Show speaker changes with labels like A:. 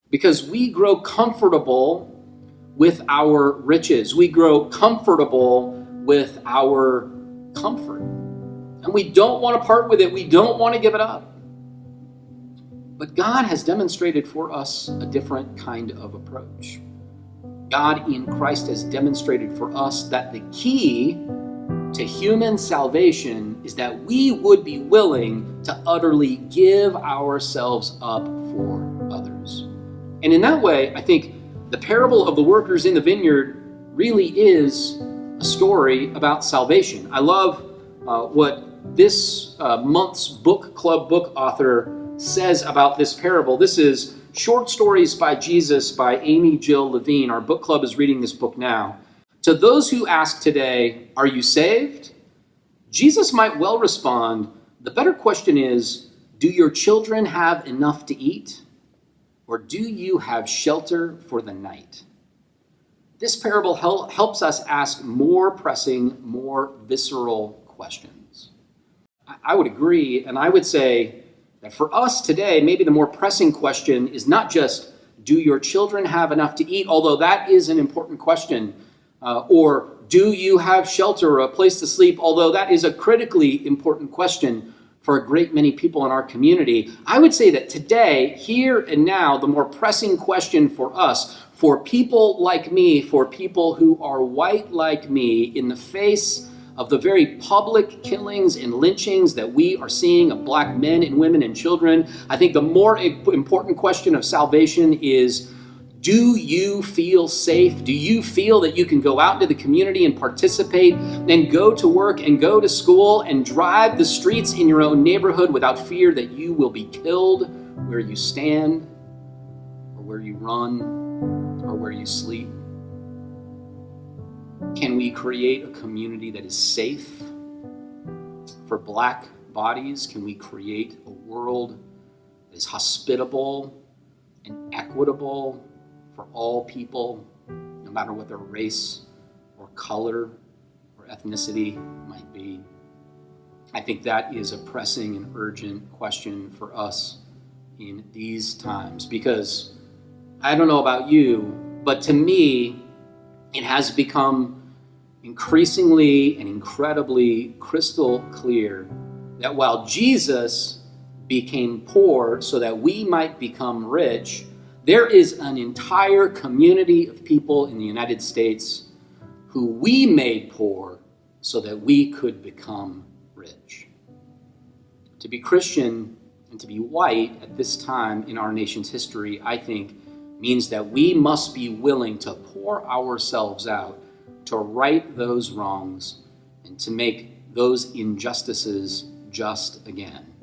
A: because we grow comfortable with our riches. We grow comfortable with our comfort. And we don't want to part with it. We don't want to give it up. But God has demonstrated for us a different kind of approach. God in Christ has demonstrated for us that the key to human salvation is that we would be willing to utterly give ourselves up for others. And in that way, I think the parable of the workers in the vineyard really is a story about salvation. I love what this month's book club book author says about this parable. This is Short Stories by Jesus by Amy Jill Levine. Our book club is reading this book now. To those who ask today, are you saved? Jesus might well respond, the better question is, do your children have enough to eat? Or do you have shelter for the night? This parable helps us ask more pressing, more visceral questions. I would agree, and I would say that for us today, maybe the more pressing question is not just, do your children have enough to eat? Although that is an important question. Or do you have shelter or a place to sleep? Although that is a critically important question for a great many people in our community. I would say that today, here and now, the more pressing question for us, for people like me, for people who are white like me, in the face of the very public killings and lynchings that we are seeing of black men and women and children, I think the more important question of salvation is, do you feel safe? Do you feel that you can go out into the community and participate and go to work and go to school and drive the streets in your own neighborhood without fear that you will be killed where you stand or where you run or where you sleep? Can we create a community that is safe for black bodies? Can we create a world that is hospitable and equitable for all people, no matter what their race or color or ethnicity might be? I think that is a pressing and urgent question for us in these times, because I don't know about you, but to me, it has become increasingly and incredibly crystal clear that while Jesus became poor so that we might become rich, there is an entire community of people in the United States who we made poor so that we could become rich. To be Christian and to be white at this time in our nation's history, I think, means that we must be willing to pour ourselves out to right those wrongs and to make those injustices just again.